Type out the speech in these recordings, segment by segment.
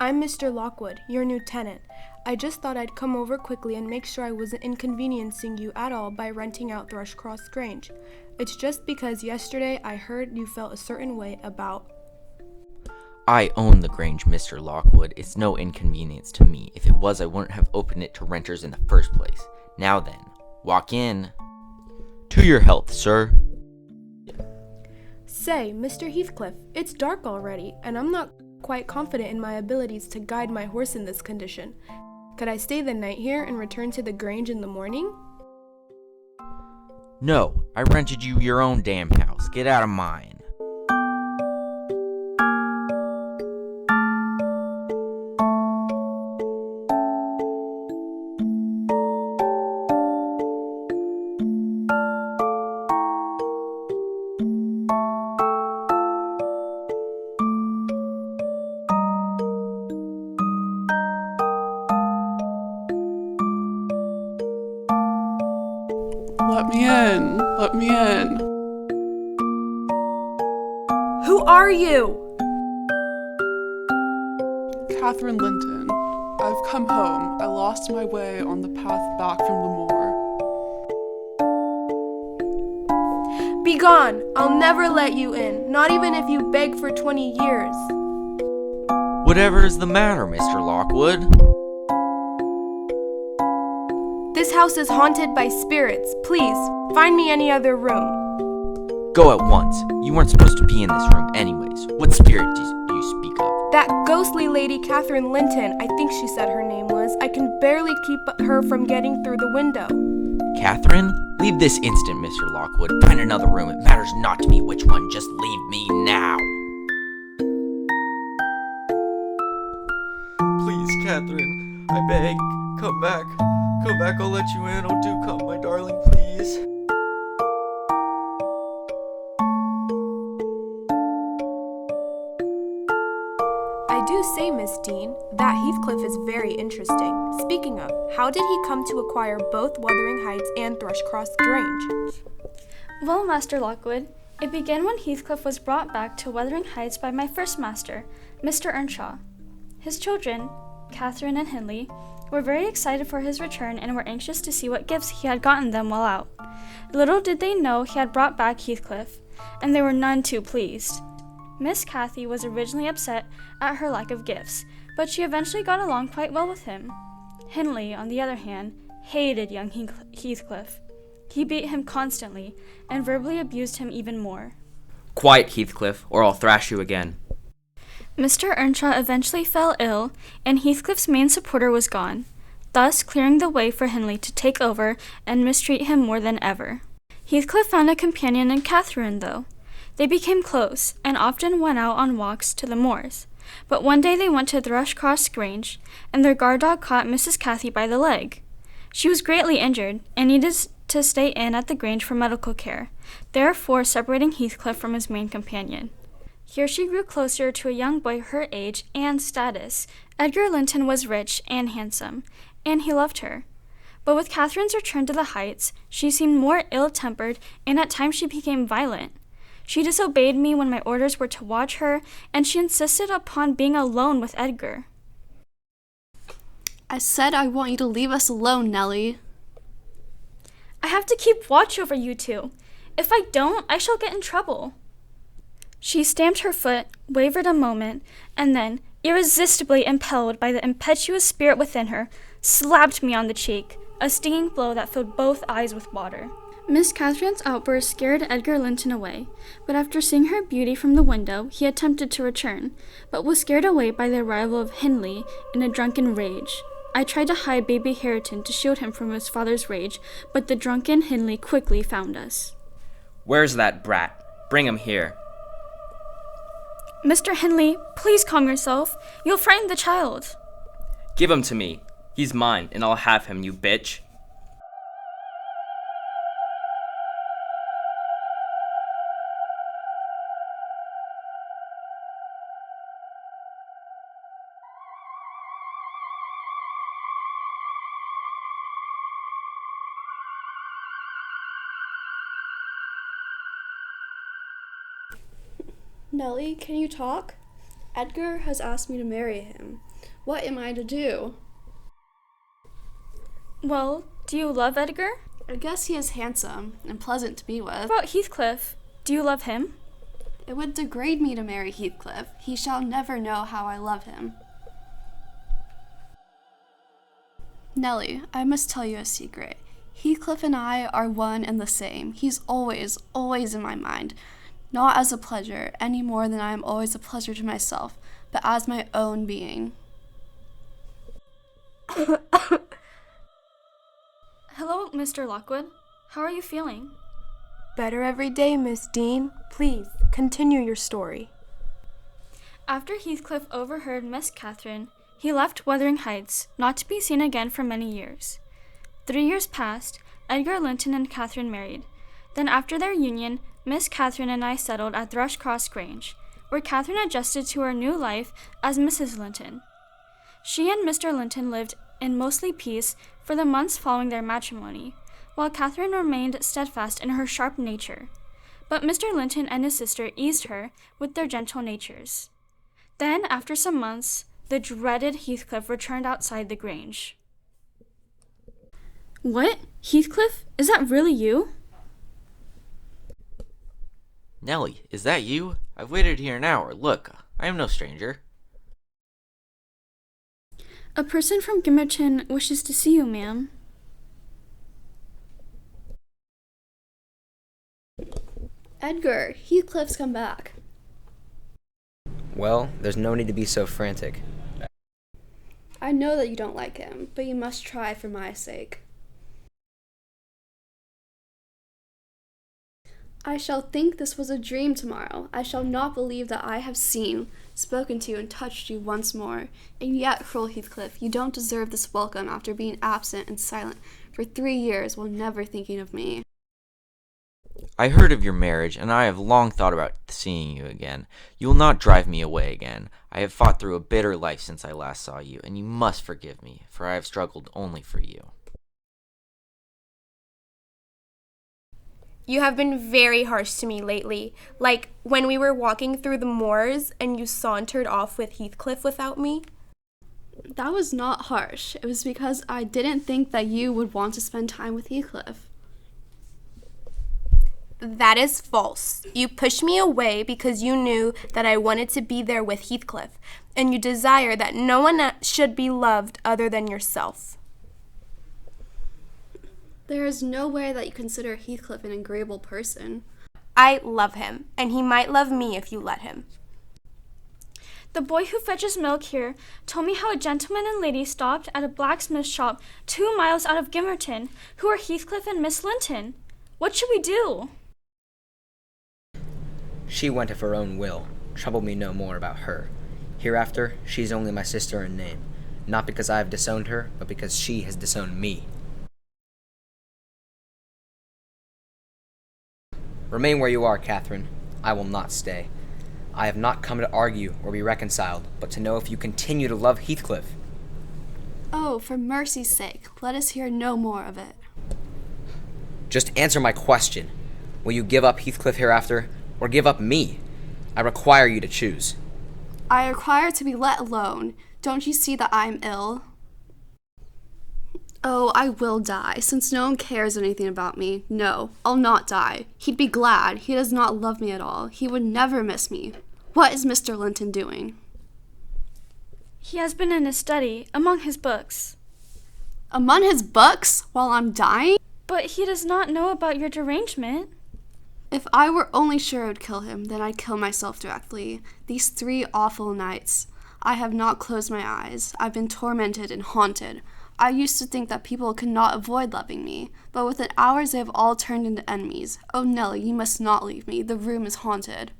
I'm Mr. Lockwood, your new tenant. I just thought I'd come over quickly and make sure I wasn't inconveniencing you at all by renting out Thrushcross Grange. It's just because yesterday I heard you felt a certain way about... I own the Grange, Mr. Lockwood. It's no inconvenience to me. If it was, I wouldn't have opened it to renters in the first place. Now then, walk in. To your health, sir. Say, Mr. Heathcliff, it's dark already, and I'm not quite confident in my abilities to guide my horse in this condition. Could I stay the night here and return to the Grange in the morning? No, I rented you your own damn house. Get out of mine. Let me in. Let me in. Who are you? Catherine Linton. I've come home. I lost my way on the path back from the moor. Be gone! I'll never let you in, not even if you beg for 20 years. Whatever is the matter, Mr. Lockwood? This house is haunted by spirits. Please, find me any other room. Go at once. You weren't supposed to be in this room anyways. What spirit do you speak of? That ghostly lady, Catherine Linton, I think she said her name was. I can barely keep her from getting through the window. Catherine? Leave this instant, Mr. Lockwood. Find another room. It matters not to me which one. Just leave me now. Please, Catherine. I beg. Come back. Come back, I'll let you in. Oh, do come, my darling, please. I do say, Miss Dean, that Heathcliff is very interesting. Speaking of, how did he come to acquire both Wuthering Heights and Thrushcross Grange? Well, Master Lockwood, it began when Heathcliff was brought back to Wuthering Heights by my first master, Mr. Earnshaw. His children, Catherine and Hindley, were very excited for his return and were anxious to see what gifts he had gotten them while out. Little did they know he had brought back Heathcliff, and they were none too pleased. Miss Cathy was originally upset at her lack of gifts, but she eventually got along quite well with him. Hindley, on the other hand, hated young Heathcliff. He beat him constantly and verbally abused him even more. Quiet, Heathcliff, or I'll thrash you again. Mr. Earnshaw eventually fell ill, and Heathcliff's main supporter was gone, thus clearing the way for Hindley to take over and mistreat him more than ever. Heathcliff found a companion in Catherine, though. They became close, and often went out on walks to the moors. But one day they went to Thrushcross Grange, and their guard dog caught Mrs. Cathy by the leg. She was greatly injured, and needed to stay in at the Grange for medical care, therefore separating Heathcliff from his main companion. Here she grew closer to a young boy her age and status. Edgar Linton was rich and handsome, and he loved her. But with Catherine's return to the Heights, she seemed more ill-tempered, and at times she became violent. She disobeyed me when my orders were to watch her, and she insisted upon being alone with Edgar. I said I want you to leave us alone, Nellie. I have to keep watch over you two. If I don't, I shall get in trouble. She stamped her foot, wavered a moment, and then, irresistibly impelled by the impetuous spirit within her, slapped me on the cheek, a stinging blow that filled both eyes with water. Miss Catherine's outburst scared Edgar Linton away, but after seeing her beauty from the window, he attempted to return, but was scared away by the arrival of Hindley in a drunken rage. I tried to hide baby Hareton to shield him from his father's rage, but the drunken Hindley quickly found us. Where's that brat? Bring him here. Mr. Hindley, please calm yourself. You'll frighten the child. Give him to me. He's mine, and I'll have him, you bitch. Nellie, can you talk? Edgar has asked me to marry him. What am I to do? Well, do you love Edgar? I guess he is handsome and pleasant to be with. What about Heathcliff? Do you love him? It would degrade me to marry Heathcliff. He shall never know how I love him. Nellie, I must tell you a secret. Heathcliff and I are one and the same. He's always, always in my mind. Not as a pleasure, any more than I am always a pleasure to myself, but as my own being. Hello, Mr. Lockwood. How are you feeling? Better every day, Miss Dean. Please, continue your story. After Heathcliff overheard Miss Catherine, he left Wuthering Heights, not to be seen again for many years. 3 years passed, Edgar Linton and Catherine married. Then after their union, Miss Catherine and I settled at Thrushcross Grange, where Catherine adjusted to her new life as Mrs. Linton. She and Mr. Linton lived in mostly peace for the months following their matrimony, while Catherine remained steadfast in her sharp nature. But Mr. Linton and his sister eased her with their gentle natures. Then, after some months, the dreaded Heathcliff returned outside the Grange. What? Heathcliff? Is that really you? Nellie, is that you? I've waited here an hour. Look, I am no stranger. A person from Gimmerton wishes to see you, ma'am. Edgar, Heathcliff's come back. Well, there's no need to be so frantic. I know that you don't like him, but you must try for my sake. I shall think this was a dream tomorrow. I shall not believe that I have seen, spoken to, and touched you once more. And yet, cruel Heathcliff, you don't deserve this welcome after being absent and silent for 3 years while never thinking of me. I heard of your marriage, and I have long thought about seeing you again. You will not drive me away again. I have fought through a bitter life since I last saw you, and you must forgive me, for I have struggled only for you. You have been very harsh to me lately, like when we were walking through the moors and you sauntered off with Heathcliff without me. That was not harsh. It was because I didn't think that you would want to spend time with Heathcliff. That is false. You pushed me away because you knew that I wanted to be there with Heathcliff, and you desire that no one should be loved other than yourself. There is no way that you consider Heathcliff an agreeable person. I love him, and he might love me if you let him. The boy who fetches milk here told me how a gentleman and lady stopped at a blacksmith shop 2 miles out of Gimmerton, who are Heathcliff and Miss Linton. What should we do? She went of her own will. Trouble me no more about her. Hereafter, she's only my sister in name, not because I have disowned her, but because she has disowned me. Remain where you are, Catherine. I will not stay. I have not come to argue or be reconciled, but to know if you continue to love Heathcliff. Oh, for mercy's sake, let us hear no more of it. Just answer my question. Will you give up Heathcliff hereafter, or give up me? I require you to choose. I require to be let alone. Don't you see that I am ill? Oh, I will die, since no one cares anything about me. No, I'll not die. He'd be glad. He does not love me at all. He would never miss me. What is Mr. Linton doing? He has been in his study, among his books. Among his books? While I'm dying? But he does not know about your derangement. If I were only sure it would kill him, then I'd kill myself directly. These 3 awful nights. I have not closed my eyes. I've been tormented and haunted. I used to think that people could not avoid loving me, but within hours they have all turned into enemies. Oh, Nellie, you must not leave me. The room is haunted.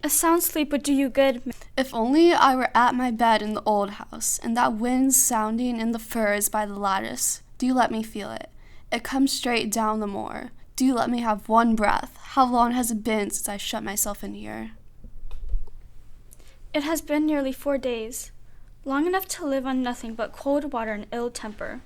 A sound sleep would do you good. If only I were at my bed in the old house, and that wind sounding in the firs by the lattice. Do let me feel it. It comes straight down the moor. Do let me have one breath. How long has it been since I shut myself in here? It has been nearly 4 days. Long enough to live on nothing but cold water and ill temper.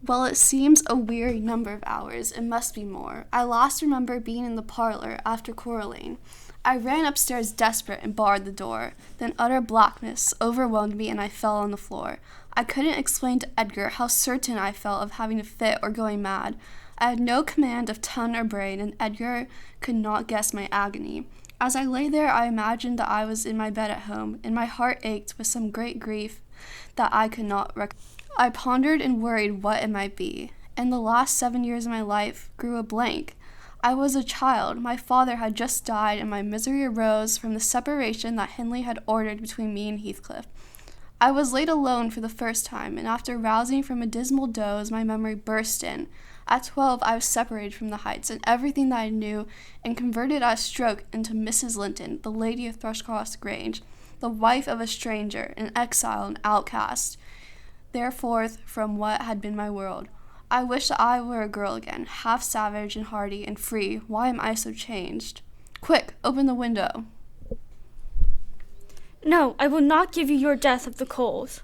Well, it seems a weary number of hours. It must be more. I last remember being in the parlor after quarreling. I ran upstairs desperate and barred the door. Then utter blackness overwhelmed me and I fell on the floor. I couldn't explain to Edgar how certain I felt of having a fit or going mad. I had no command of tongue or brain, and Edgar could not guess my agony. As I lay there, I imagined that I was in my bed at home, and my heart ached with some great grief that I could not I pondered and worried what it might be, and the last 7 years of my life grew a blank. I was a child, my father had just died, and my misery arose from the separation that Hindley had ordered between me and Heathcliff. I was laid alone for the first time, and after rousing from a dismal doze, my memory burst in. At 12, I was separated from the Heights and everything that I knew, and converted at a stroke into Mrs. Linton, the lady of Thrushcross Grange, the wife of a stranger, an exile, an outcast, therefore from what had been my world. I wish that I were a girl again, half savage and hardy and free. Why am I so changed? Quick, open the window. No, I will not give you your death of the cold.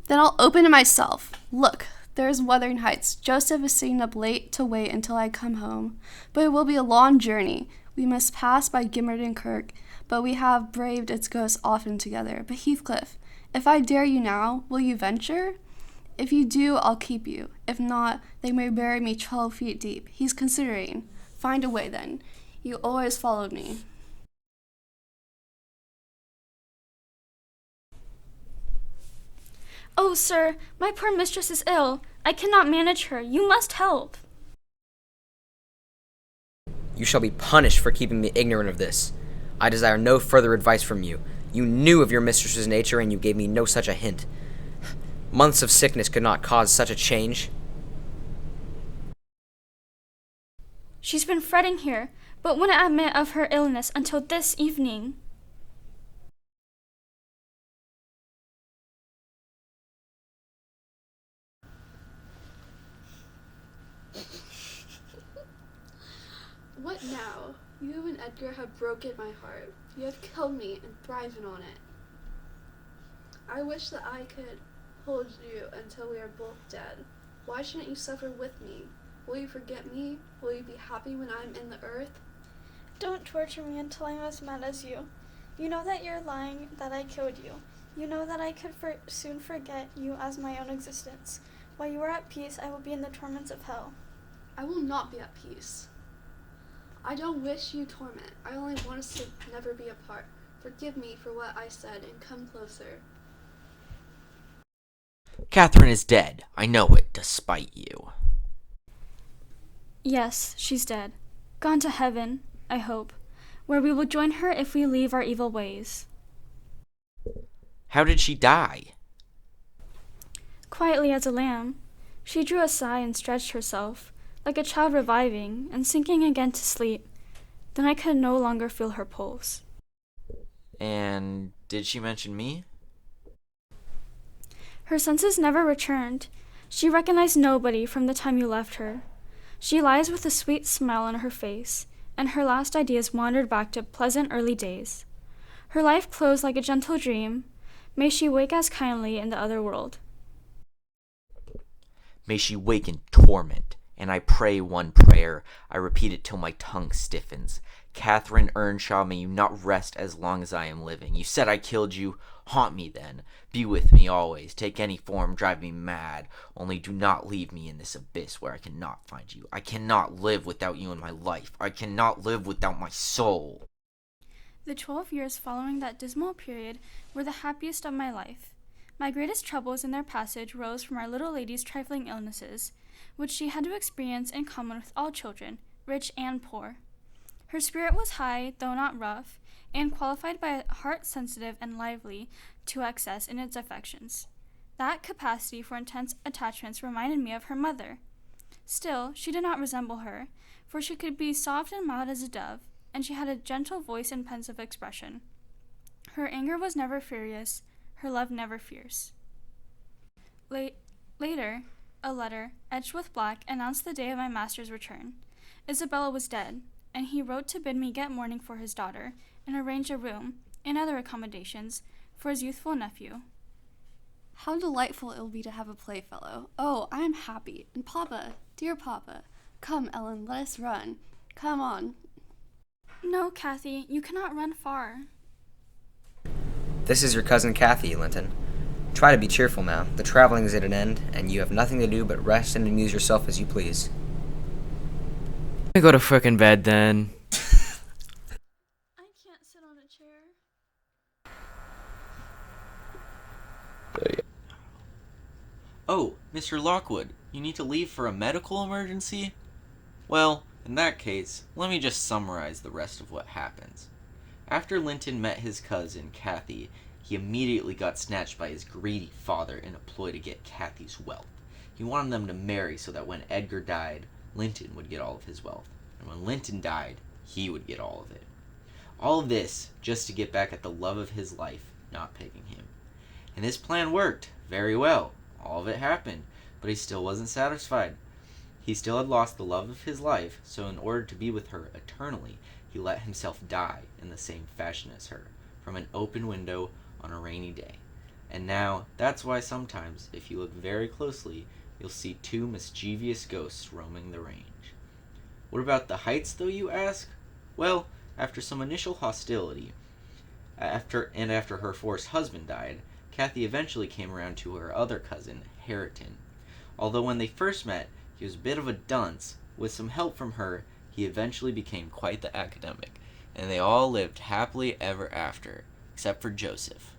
Then I'll open it myself. Look, there's Wuthering Heights. Joseph is sitting up late to wait until I come home. But it will be a long journey. We must pass by Gimmerton Kirk, but we have braved its ghosts often together. But Heathcliff, if I dare you now, will you venture? If you do, I'll keep you. If not, they may bury me 12 feet deep. He's considering. Find a way, then. You always followed me. Oh, sir, my poor mistress is ill. I cannot manage her. You must help. You shall be punished for keeping me ignorant of this. I desire no further advice from you. You knew of your mistress's nature, and you gave me no such a hint. Months of sickness could not cause such a change. She's been fretting here, but wouldn't admit of her illness until this evening. What now? You and Edgar have broken my heart. You have killed me and thriven on it. I wish that I could hold you until we are both dead. Why shouldn't you suffer with me? Will you forget me? Will you be happy when I am in the earth? Don't torture me until I'm as mad as you. You know that you're lying, that I killed you. You know that I could soon forget you as my own existence. While you are at peace, I will be in the torments of hell. I will not be at peace. I don't wish you torment. I only want us to never be apart. Forgive me for what I said and come closer. Catherine is dead. I know it, despite you. Yes, she's dead. Gone to heaven, I hope, where we will join her if we leave our evil ways. How did she die? Quietly as a lamb, she drew a sigh and stretched herself, like a child reviving and sinking again to sleep. Then I could no longer feel her pulse. And did she mention me? Her senses never returned. She recognized nobody from the time you left her. She lies with a sweet smile on her face, and her last ideas wandered back to pleasant early days. Her life closed like a gentle dream. May she wake as kindly in the other world. May she wake in torment, and I pray one prayer. I repeat it till my tongue stiffens. Catherine Earnshaw, may you not rest as long as I am living. You said I killed you. Haunt me then. Be with me always. Take any form, drive me mad. Only do not leave me in this abyss where I cannot find you. I cannot live without you in my life. I cannot live without my soul. The 12 years following that dismal period were the happiest of my life. My greatest troubles in their passage rose from our little lady's trifling illnesses, which she had to experience in common with all children, rich and poor. Her spirit was high, though not rough, and qualified by a heart sensitive and lively to excess in its affections. That capacity for intense attachments reminded me of her mother. Still, she did not resemble her, for she could be soft and mild as a dove, and she had a gentle voice and pensive expression. Her anger was never furious, her love never fierce. Later, a letter, etched with black, announced the day of my master's return. Isabella was dead, and he wrote to bid me get mourning for his daughter, and arrange a room, and other accommodations, for his youthful nephew. How delightful it will be to have a playfellow. Oh, I am happy. And Papa, dear Papa, come, Ellen, let us run. Come on. No, Kathy, you cannot run far. This is your cousin Kathy, Linton. Try to be cheerful now. The traveling is at an end, and you have nothing to do but rest and amuse yourself as you please. I go to frickin' bed then. I can't sit on a chair. Oh, Mr. Lockwood, you need to leave for a medical emergency? Well, in that case, let me just summarize the rest of what happens. After Linton met his cousin, Kathy, he immediately got snatched by his greedy father in a ploy to get Kathy's wealth. He wanted them to marry so that when Edgar died, Linton would get all of his wealth. And when Linton died, he would get all of it. All of this just to get back at the love of his life not picking him. And his plan worked very well. All of it happened, but he still wasn't satisfied. He still had lost the love of his life, so in order to be with her eternally, he let himself die in the same fashion as her, from an open window on a rainy day. And now, that's why sometimes, if you look very closely, you'll see two mischievous ghosts roaming the range. What about the heights, though, you ask? Well, after some initial hostility, after her forced husband died, Kathy eventually came around to her other cousin, Hareton. Although when they first met, he was a bit of a dunce, with some help from her, he eventually became quite the academic, and they all lived happily ever after, except for Joseph.